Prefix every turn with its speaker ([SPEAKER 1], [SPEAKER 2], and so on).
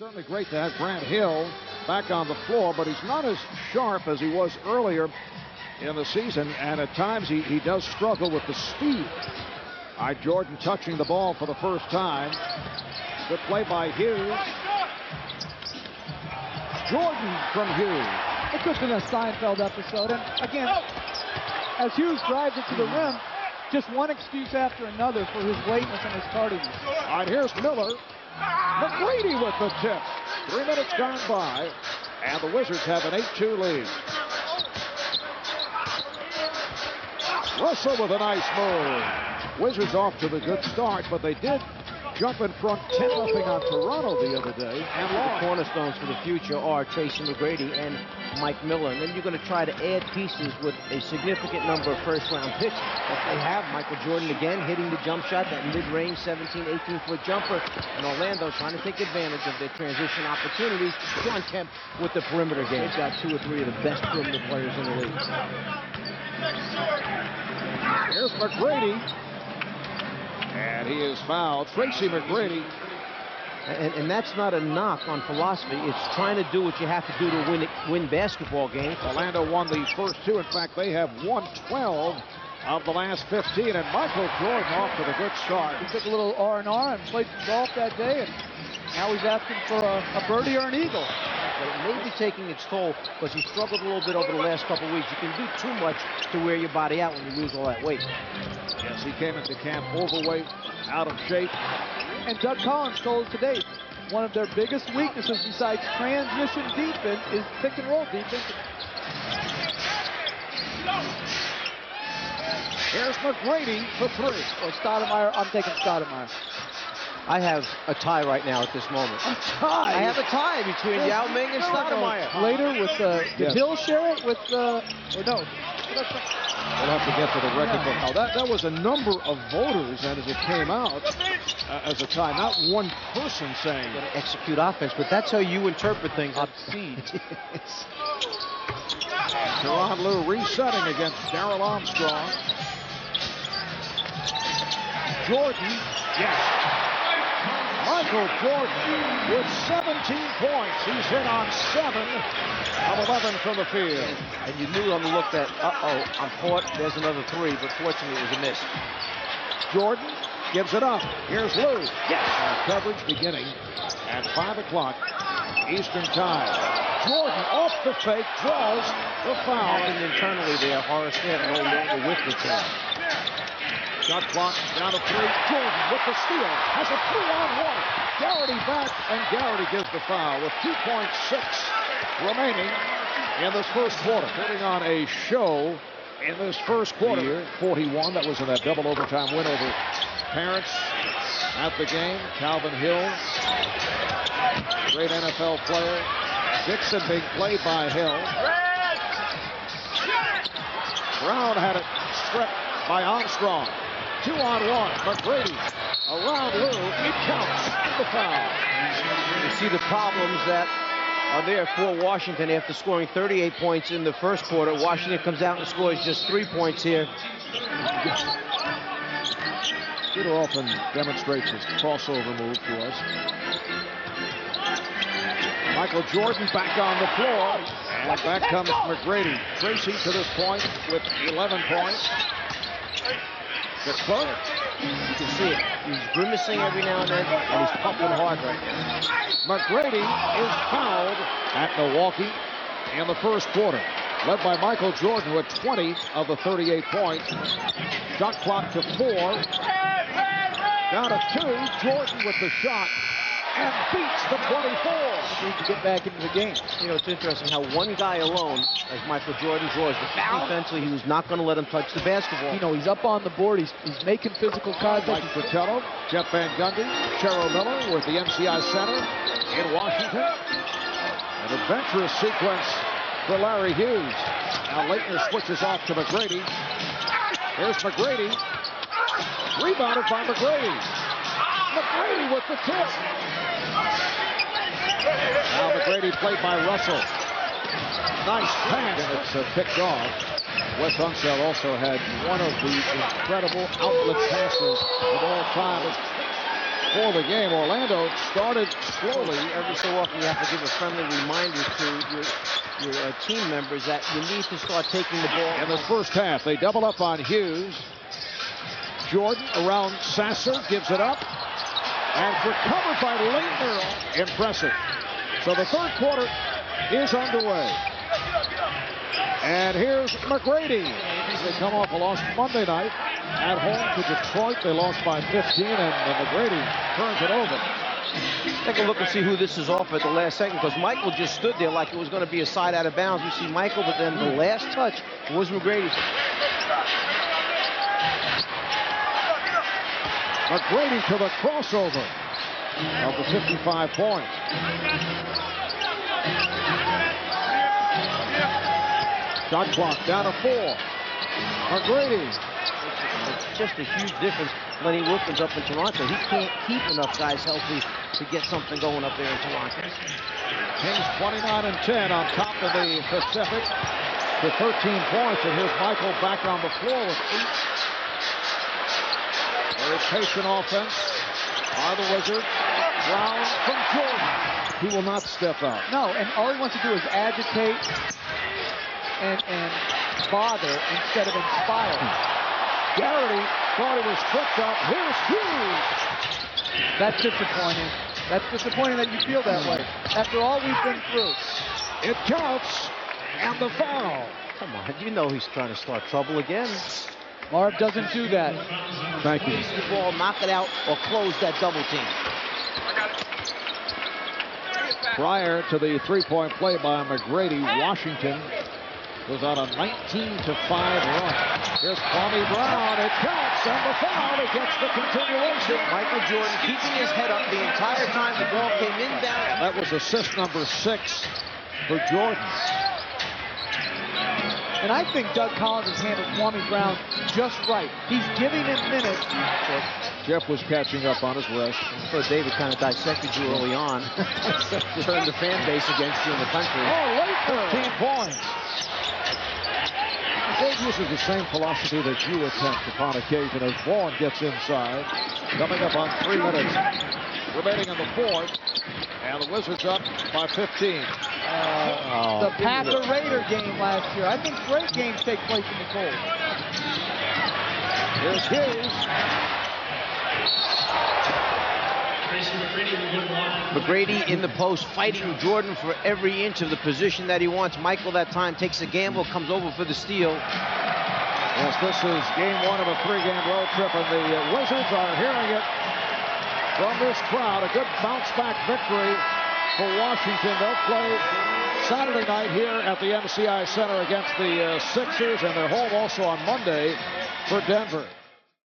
[SPEAKER 1] certainly great to have Grant Hill back on the floor, but he's not as sharp as he was earlier in the season, and at times he does struggle with the speed. All right, Jordan touching the ball for the first time. Good play by Hughes. Jordan from Hughes.
[SPEAKER 2] It could have been a Seinfeld episode. And again, as Hughes drives it to the rim, just one excuse after another for his lateness and his tardiness.
[SPEAKER 1] All right, here's Miller. McGrady with the tip. 3 minutes gone by, and the Wizards have an 8-2 lead. Russell with a nice move. Wizards off to the good start, but they did jump in front 10-0 on Toronto the other day.
[SPEAKER 3] And the cornerstones for the future are Tracy McGrady and Mike Miller. And then you're going to try to add pieces with a significant number of first-round picks that they have. Michael Jordan again hitting the jump shot, that mid-range 17, 18-foot jumper. And Orlando trying to take advantage of their transition opportunities. John Kemp with the perimeter game. He's got 2 or 3 of the best perimeter players in the league.
[SPEAKER 1] Here's McGrady. And he is fouled. Tracy McGrady.
[SPEAKER 3] And that's not a knock on philosophy. It's trying to do what you have to do to win basketball games.
[SPEAKER 1] Orlando won the first 2. In fact, they have won 12 of the last 15. And Michael Jordan off to the good start.
[SPEAKER 2] He took a little R&R and played some golf that day. And now he's asking for a birdie or an eagle.
[SPEAKER 3] But it may be taking its toll because he struggled a little bit over the last couple of weeks. You can do too much to wear your body out when you lose all that weight.
[SPEAKER 1] Yes, he came into camp overweight, out of shape.
[SPEAKER 2] And Doug Collins told us today, one of their biggest weaknesses besides transition defense is pick and roll defense.
[SPEAKER 1] Here's McGrady for 3.
[SPEAKER 2] Or Stoudemire. I'm taking Stoudemire.
[SPEAKER 3] I have a tie right now at this moment.
[SPEAKER 2] A tie?
[SPEAKER 3] I have a tie between Yao Ming and Stoudemire.
[SPEAKER 2] Later with did Hill share it with or no?
[SPEAKER 1] We'll have to get to the record book. Now that was a number of voters, and as it came out as a tie, not one person saying
[SPEAKER 3] execute offense, but that's how you interpret things. Obscene.
[SPEAKER 1] Teron Lue resetting against Darrell Armstrong. Jordan, yes. Michael Jordan with 17 points. He's hit on 7 of 11 from the field.
[SPEAKER 3] And you knew on the look that, uh-oh, I'm caught. There's another 3, but fortunately it was a miss.
[SPEAKER 1] Jordan gives it up. Here's Lue. Yes. Coverage beginning at 5 o'clock Eastern time. Jordan off the fake, draws the foul.
[SPEAKER 3] And internally there, Horace Smith no longer with the team.
[SPEAKER 1] Shot clock down to 3. Jordan with the steal. Has a 3-on-1. Garrity back, and Garrity gives the foul with 2.6 remaining in this first quarter. Putting on a show in this first quarter. 41. That was in that double overtime win over Parents at the game. Calvin Hill, great NFL player. Dixon being played by Hill. Brown had it stripped by Armstrong. 2-on-1. McGrady around Lue. It counts. The foul.
[SPEAKER 3] You see the problems that are there for Washington after scoring 38 points in the first quarter. Washington comes out and scores just 3 points here.
[SPEAKER 1] Peter often demonstrates his crossover move to us. Michael Jordan back on the floor. And back comes McGrady. Tracy to this point with 11 points. The cloak.
[SPEAKER 3] You can see it. He's grimacing every now and then, and he's pumping hard right now.
[SPEAKER 1] McGrady is fouled at Milwaukee in the first quarter. Led by Michael Jordan with 20 of the 38 points. Shot clock to 4. Down to 2. Jordan with the shot. And beats the 24.
[SPEAKER 2] Needs to get back into the game.
[SPEAKER 3] You know, it's interesting how one guy alone, as Michael Jordan draws the foul, defensively, he was not going to let him touch the basketball.
[SPEAKER 2] You know, he's up on the board. He's making physical contact.
[SPEAKER 1] Mike Fratello, Jeff Van Gundy, Cheryl Miller with the MCI Center in Washington. An adventurous sequence for Larry Hughes. Now Leitner switches off to McGrady. Here's McGrady. Rebounded by McGrady. McGrady with the tip. Now McGrady played by Russell. Nice pass. And it's picked off. Wes Unseld also had one of the incredible outlet passes of all time. before the game. Orlando started slowly.
[SPEAKER 3] Every so often you have to give a friendly reminder to your team members that you need to start taking the ball.
[SPEAKER 1] In this first half, they double up on Hughes. Jordan around Sasser, gives it up. And recovered by Leitner. Impressive. So the third quarter is underway. And here's McGrady. They come off a loss Monday night at home to Detroit. They lost by 15, and McGrady turns it over.
[SPEAKER 3] Take a look and see who this is off at the last second, because Michael just stood there like it was going to be a side out of bounds. You see Michael, but then the last touch was McGrady.
[SPEAKER 1] McGrady to the crossover of the 55 points. Shot clock down to 4. McGrady.
[SPEAKER 3] It's just a huge difference. Lenny Wilkins up in Toronto. He can't keep enough guys healthy to get something going up there in Toronto.
[SPEAKER 1] Kings 29 and 10 on top of the Pacific to 13 points. And here's Michael back on the floor with 8. Very patient offense by the Wizards. Brown from Jordan. He will not step out.
[SPEAKER 2] No, and all he wants to do is agitate and bother instead of inspire.
[SPEAKER 1] Garrity thought he was tripped up. Here's Hughes.
[SPEAKER 2] That's disappointing. That's disappointing that you feel that way after all we've been through.
[SPEAKER 1] It counts, and the foul.
[SPEAKER 3] Come on, you know he's trying to start trouble again.
[SPEAKER 2] Marv doesn't do that.
[SPEAKER 1] Thank you.
[SPEAKER 3] Use the ball, knock it out, or close that double team.
[SPEAKER 1] Prior to the three-point play by McGrady, Washington was on a 19-5 run. Here's Kwame Brown. It counts, and the foul. It gets the continuation.
[SPEAKER 3] Michael Jordan keeping his head up the entire time the ball came inbound.
[SPEAKER 1] That was assist number 6 for Jordan.
[SPEAKER 2] And I think Doug Collins has handled Kwame Brown just right. He's giving him minutes.
[SPEAKER 1] Jeff was catching up on his rest.
[SPEAKER 3] So David kind of dissected you early on. Turned the fan base against you in the country.
[SPEAKER 1] Oh, late 13 points. Dave uses the same philosophy that you attempt upon occasion as Vaughn gets inside. Coming up on 3 minutes remaining in the fourth. And the Wizards up by 15.
[SPEAKER 2] The Panther-Raider game last year. I think great games take place in the cold.
[SPEAKER 1] Here's Hughes.
[SPEAKER 3] McGrady in the post, fighting Jordan for every inch of the position that he wants. Michael that time takes a gamble, comes over for the steal.
[SPEAKER 1] Yes, this is game 1 of a 3-game road trip, and the Wizards are hearing it from this crowd. A good bounce-back victory for Washington. They'll play Saturday night here at the MCI Center against the Sixers, and they're home also on Monday for Denver.